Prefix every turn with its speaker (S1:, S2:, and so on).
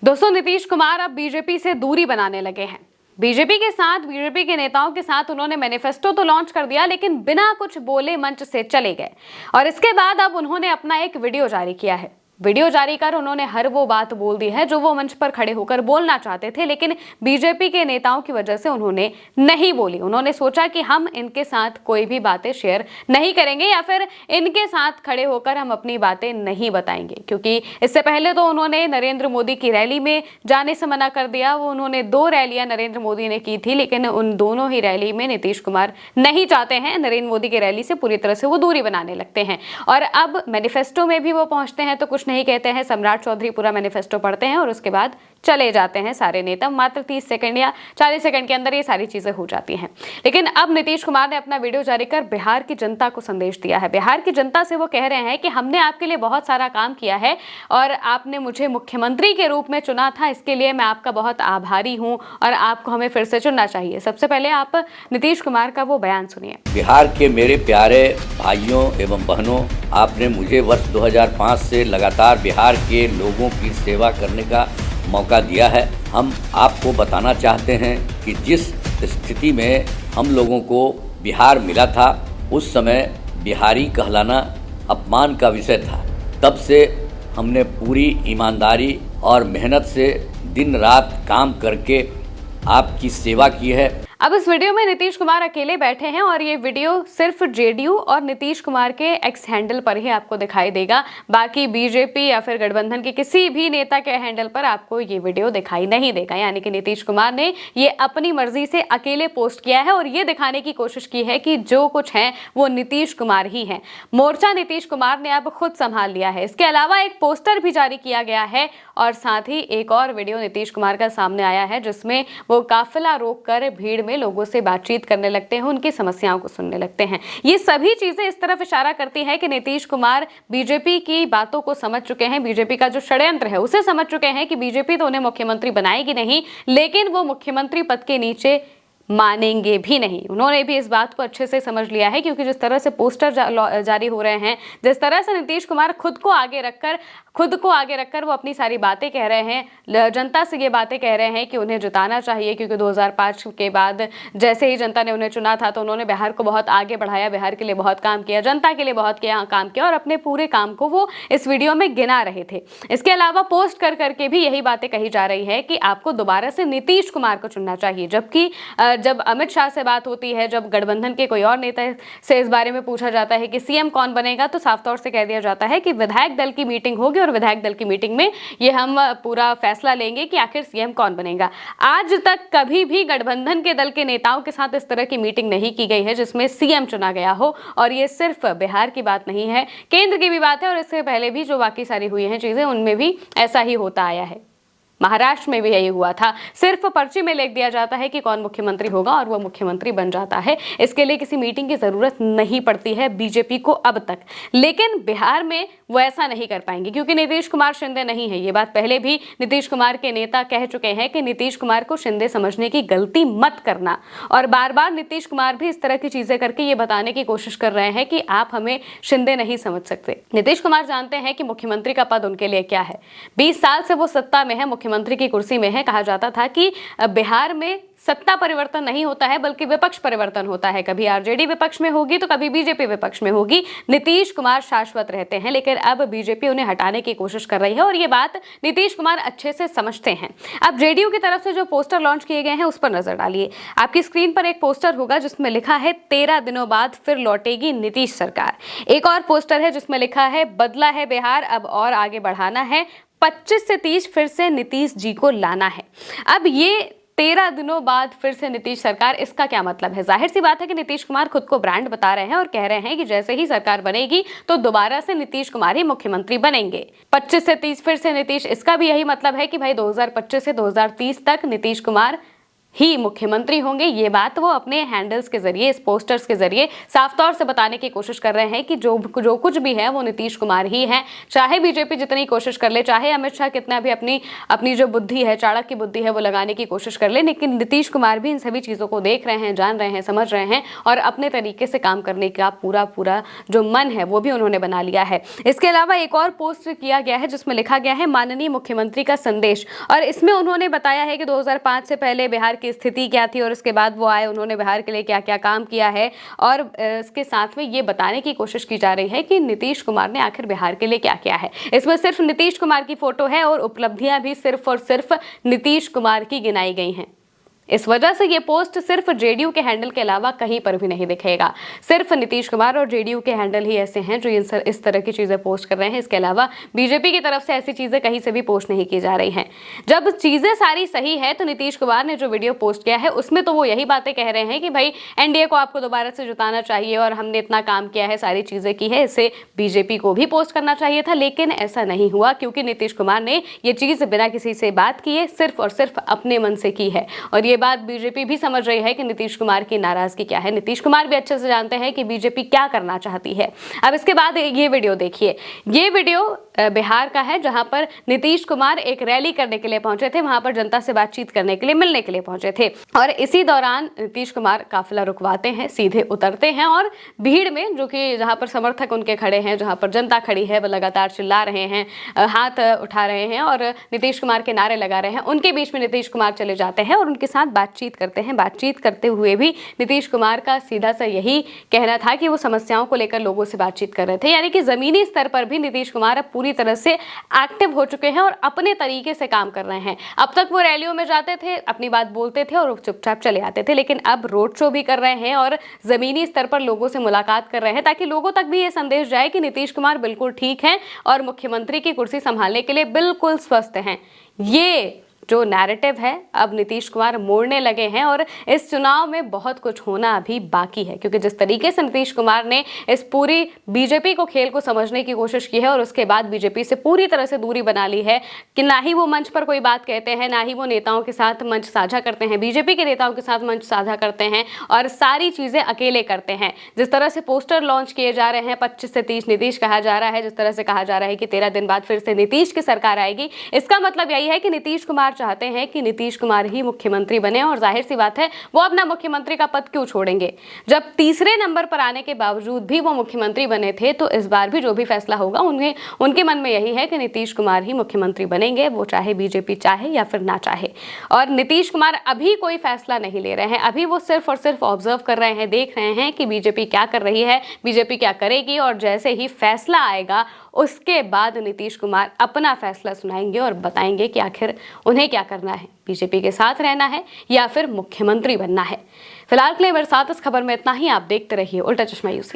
S1: दोस्तों, नीतीश कुमार अब बीजेपी से दूरी बनाने लगे हैं। बीजेपी के साथ, बीजेपी के नेताओं के साथ उन्होंने मैनिफेस्टो तो लॉन्च कर दिया, लेकिन बिना कुछ बोले मंच से चले गए। और इसके बाद अब उन्होंने अपना एक वीडियो जारी किया है। वीडियो जारी कर उन्होंने हर वो बात बोल दी है जो वो मंच पर खड़े होकर बोलना चाहते थे, लेकिन बीजेपी के नेताओं की वजह से उन्होंने नहीं बोली। उन्होंने सोचा कि हम इनके साथ कोई भी बातें शेयर नहीं करेंगे या फिर इनके साथ खड़े होकर हम अपनी बातें नहीं बताएंगे, क्योंकि इससे पहले तो उन्होंने नरेंद्र मोदी की रैली में जाने से मना कर दिया। वो उन्होंने 2 रैलियां नरेंद्र मोदी ने की थी, लेकिन उन दोनों ही रैली में नीतीश कुमार नहीं चाहते हैं। नरेंद्र मोदी की रैली से पूरी तरह से वो दूरी बनाने लगते हैं और अब मैनिफेस्टो में भी वो पहुंचते हैं तो कुछ नहीं कहते हैं। सम्राट चौधरी पूरा मैनिफेस्टो पढ़ते हैं और उसके बाद चले जाते हैं सारे नेता। मात्र 30 सेकंड या 40 सेकंड के अंदर ये सारी चीजें हो जाती हैं। लेकिन अब नीतीश कुमार ने अपना वीडियो जारी कर बिहार की जनता को संदेश दिया है। बिहार की जनता से वो कह रहे हैं कि हमने आपके लिए बहुत सारा काम किया है और आपने मुझे मुख्यमंत्री के रूप में चुना था, इसके लिए मैं आपका बहुत आभारी हूं और आपको हमें फिर से चुनना चाहिए। सबसे पहले आप नीतीश कुमार का वो बयान सुनिए।
S2: बिहार के मेरे प्यारे भाइयों एवं बहनों, आपने मुझे वर्ष 2005 से लगातार बिहार के लोगों की सेवा करने का मौका दिया है। हम आपको बताना चाहते हैं कि जिस स्थिति में हम लोगों को बिहार मिला था, उस समय बिहारी कहलाना अपमान का विषय था। तब से हमने पूरी ईमानदारी और मेहनत से दिन रात काम करके आपकी सेवा की है।
S1: अब इस वीडियो में नीतीश कुमार अकेले बैठे हैं और ये वीडियो सिर्फ जेडीयू और नीतीश कुमार के एक्स हैंडल पर ही आपको दिखाई देगा। बाकी बीजेपी या फिर गठबंधन के किसी भी नेता के हैंडल पर आपको ये वीडियो दिखाई नहीं देगा। यानी कि नीतीश कुमार ने ये अपनी मर्जी से अकेले पोस्ट किया है और ये दिखाने की कोशिश की है कि जो कुछ है वो नीतीश कुमार ही है। मोर्चा नीतीश कुमार ने अब खुद संभाल लिया है। इसके अलावा एक पोस्टर भी जारी किया गया है और साथ ही एक और वीडियो नीतीश कुमार का सामने आया है, जिसमें वो काफिला रोककर भीड़ में लोगों से बातचीत करने लगते हैं, उनकी समस्याओं को सुनने लगते हैं। ये सभी चीजें इस तरफ इशारा करती है कि नीतीश कुमार बीजेपी की बातों को समझ चुके हैं, बीजेपी का जो षड्यंत्र है उसे समझ चुके हैं कि बीजेपी तो उन्हें मुख्यमंत्री बनाएगी नहीं, लेकिन वो मुख्यमंत्री पद के नीचे मानेंगे भी नहीं। उन्होंने भी इस बात को अच्छे से समझ लिया है, क्योंकि जिस तरह से पोस्टर जारी हो रहे हैं, जिस तरह से नीतीश कुमार खुद को आगे रखकर वो अपनी सारी बातें कह रहे हैं, जनता से ये बातें कह रहे हैं कि उन्हें जिताना चाहिए, क्योंकि 2005 के बाद जैसे ही जनता ने उन्हें चुना था तो उन्होंने बिहार को बहुत आगे बढ़ाया, बिहार के लिए बहुत काम किया, जनता के लिए बहुत काम किया और अपने पूरे काम को वो इस वीडियो में गिना रहे थे। इसके अलावा पोस्ट कर करके भी यही बातें कही जा रही है कि आपको दोबारा से नीतीश कुमार को चुनना चाहिए। जबकि जब अमित शाह से बात होती है, जब गठबंधन के कोई और नेता से इस बारे में पूछा जाता है कि सीएम कौन बनेगा, तो साफ तौर से कह दिया जाता है कि विधायक दल की मीटिंग होगी और विधायक दल की मीटिंग में ये हम पूरा फैसला लेंगे कि आखिर सीएम कौन बनेगा। आज तक कभी भी गठबंधन के दल के नेताओं के साथ इस तरह की मीटिंग नहीं की गई है जिसमें सीएम चुना गया हो। और ये सिर्फ बिहार की बात नहीं है, केंद्र की भी बात है और इससे पहले भी जो बाकी सारी हुई हैं चीजें, उनमें भी ऐसा ही होता आया है। महाराष्ट्र में भी यही हुआ था। सिर्फ पर्ची में लिख दिया जाता है कि कौन मुख्यमंत्री होगा और वो मुख्यमंत्री बन जाता है। इसके लिए किसी मीटिंग की जरूरत नहीं पड़ती है बीजेपी को अब तक। लेकिन बिहार में वो ऐसा नहीं कर पाएंगे, क्योंकि नीतीश कुमार शिंदे नहीं है। ये बात पहले भी नीतीश कुमार के नेता कह चुके हैं कि नीतीश कुमार को शिंदे समझने की गलती मत करना। और बार बार नीतीश कुमार भी इस तरह की चीजें करके ये बताने की कोशिश कर रहे हैं कि आप हमें शिंदे नहीं समझ सकते। नीतीश कुमार जानते हैं कि मुख्यमंत्री का पद उनके लिए क्या है। 20 साल से वो सत्ता में है, मुख्यमंत्री की कुर्सी में है। कहा जाता था कि बिहार में सत्ता परिवर्तन नहीं होता है बल्कि विपक्ष परिवर्तन होता है। कभी आरजेडी विपक्ष में होगी तो कभी बीजेपी विपक्ष में होगी। नीतीश कुमार शाश्वत रहते हैं, लेकिन अब बीजेपी उन्हें हटाने की कोशिश कर रही है और ये बात नीतीश कुमार अच्छे से समझते हैं। अब जेडीयू की तरफ से जो पोस्टर लॉन्च किए गए हैं उस पर नजर डालिए। आपकी स्क्रीन पर एक पोस्टर होगा जिसमें लिखा है 13 दिनों बाद फिर लौटेगी नीतीश सरकार। एक और पोस्टर है जिसमें लिखा है बदला है बिहार, अब और आगे बढ़ाना है, 25 से 30 फिर से नीतीश जी को लाना है। अब ये 13 दिनों बाद फिर से नीतीश सरकार, इसका क्या मतलब है? जाहिर सी बात है कि नीतीश कुमार खुद को ब्रांड बता रहे हैं और कह रहे हैं कि जैसे ही सरकार बनेगी तो दोबारा से नीतीश कुमार ही मुख्यमंत्री बनेंगे। 25 से 30 फिर से नीतीश, इसका भी यही मतलब है कि भाई 2025 से 2030 तक नीतीश कुमार ही मुख्यमंत्री होंगे। ये बात वो अपने हैंडल्स के जरिए, इस पोस्टर्स के जरिए साफ तौर से बताने की कोशिश कर रहे हैं कि जो कुछ भी है वो नीतीश कुमार ही है। चाहे बीजेपी जितनी कोशिश कर ले, चाहे अमित शाह कितना भी अपनी जो बुद्धि है, चाणक्य बुद्धि है, वो लगाने की कोशिश कर ले, लेकिन नीतीश कुमार भी इन सभी चीजों को देख रहे हैं, जान रहे हैं, समझ रहे हैं और अपने तरीके से काम करने का पूरा जो मन है वो भी उन्होंने बना लिया है। इसके अलावा एक और पोस्ट किया गया है जिसमें लिखा गया है माननीय मुख्यमंत्री का संदेश, और इसमें उन्होंने बताया है कि 2005 से पहले बिहार की स्थिति क्या थी और उसके बाद वो आए, उन्होंने बिहार के लिए क्या क्या काम किया है, और इसके साथ में ये बताने की कोशिश की जा रही है कि नीतीश कुमार ने आखिर बिहार के लिए क्या किया है। इसमें सिर्फ नीतीश कुमार की फोटो है और उपलब्धियां भी सिर्फ और सिर्फ नीतीश कुमार की गिनाई गई हैं। इस वजह से ये पोस्ट सिर्फ जेडीयू के हैंडल के अलावा कहीं पर भी नहीं दिखेगा। सिर्फ नीतीश कुमार और जेडीयू के हैंडल ही ऐसे हैं जो इस तरह की चीजें पोस्ट कर रहे हैं। इसके अलावा बीजेपी की तरफ से ऐसी चीजें कहीं से भी पोस्ट नहीं की जा रही हैं। जब चीजें सारी सही है तो नीतीश कुमार ने जो वीडियो पोस्ट किया है उसमें तो वो यही बातें कह रहे हैं कि भाई एनडीए को आपको दोबारा से जुटाना चाहिए और हमने इतना काम किया है, सारी चीजें की है, इसे बीजेपी को भी पोस्ट करना चाहिए था, लेकिन ऐसा नहीं हुआ क्योंकि नीतीश कुमार ने ये चीज बिना किसी से बात किए सिर्फ और सिर्फ अपने मन से की है। और ये बात बीजेपी भी समझ रही है कि नीतीश कुमार की नाराजगी क्या है। नीतीश कुमार भी अच्छे से जानते हैं कि बीजेपी क्या करना चाहती है। अब इसके बाद ये वीडियो देखिए। ये वीडियो बिहार का है जहां पर नीतीश कुमार एक रैली करने के लिए पहुंचे थे, वहां पर जनता से बातचीत करने के लिए, मिलने के लिए पहुंचे थे और इसी दौरान नीतीश कुमार काफिला रुकवाते हैं, सीधे उतरते हैं और भीड़ में, जो कि जहां पर समर्थक उनके खड़े हैं, जहां पर जनता खड़ी है, वो लगातार चिल्ला रहे हैं, हाथ उठा रहे हैं और नीतीश कुमार के नारे लगा रहे हैं, उनके बीच में नीतीश कुमार चले जाते हैं और उनके साथ बातचीत करते हैं। बातचीत करते हुए भी नीतीश कुमार का सीधा सा यही कहना था कि वो समस्याओं को लेकर लोगों से बातचीत कर रहे थे, यानी कि जमीनी स्तर पर भी नीतीश कुमार अब पूरी तरह से एक्टिव हो चुके हैं और अपने तरीके से काम कर रहे हैं। अब तक वो रैलियों में जाते थे, अपनी बात बोलते थे और चुपचाप चले आते थे, लेकिन अब रोड शो भी कर रहे हैं और जमीनी स्तर पर लोगों से मुलाकात कर रहे हैं ताकि लोगों तक भी ये संदेश जाए कि नीतीश कुमार बिल्कुल ठीक हैं और मुख्यमंत्री की कुर्सी संभालने के लिए बिल्कुल स्वस्थ हैं। ये जो नैरेटिव है अब नीतीश कुमार मोड़ने लगे हैं और इस चुनाव में बहुत कुछ होना अभी बाकी है, क्योंकि जिस तरीके से नीतीश कुमार ने इस पूरी बीजेपी को खेल को समझने की कोशिश की है और उसके बाद बीजेपी से पूरी तरह से दूरी बना ली है कि ना ही वो मंच पर कोई बात कहते हैं, ना ही वो नेताओं के साथ मंच साझा करते हैं, बीजेपी के नेताओं के साथ मंच साझा करते हैं और सारी चीजें अकेले करते हैं। जिस तरह से पोस्टर लॉन्च किए जा रहे हैं 25 से 30 नीतीश कहा जा रहा है, जिस तरह से कहा जा रहा है कि 13 दिन बाद फिर से नीतीश की सरकार आएगी, इसका मतलब यही है कि नीतीश कुमार चाहते हैं कि नीतीश कुमार ही मुख्यमंत्री बने और जाहिर सी बात है वो अपना मुख्यमंत्री का पद क्यों छोड़ेंगे। जब तीसरे नंबर पर आने के बावजूद भी वो मुख्यमंत्री बने थे तो इस बार भी जो भी फैसला होगा उनके मन में यही है कि नीतीश कुमार ही मुख्यमंत्री बनेंगे, वो चाहे बीजेपी चाहे या फिर ना चाहे। और नीतीश कुमार अभी कोई फैसला नहीं ले रहे हैं, अभी वो सिर्फ और सिर्फ ऑब्जर्व कर रहे हैं, देख रहे हैं कि बीजेपी क्या कर रही है, बीजेपी क्या करेगी और जैसे ही फैसला आएगा उसके बाद नीतीश कुमार अपना फैसला सुनाएंगे और बताएंगे कि आखिर उन्हें क्या करना है, बीजेपी के साथ रहना है या फिर मुख्यमंत्री बनना है। फिलहाल के लिए मेरे साथ इस खबर में इतना ही। आप देखते रहिए उल्टा चश्मा यूसी।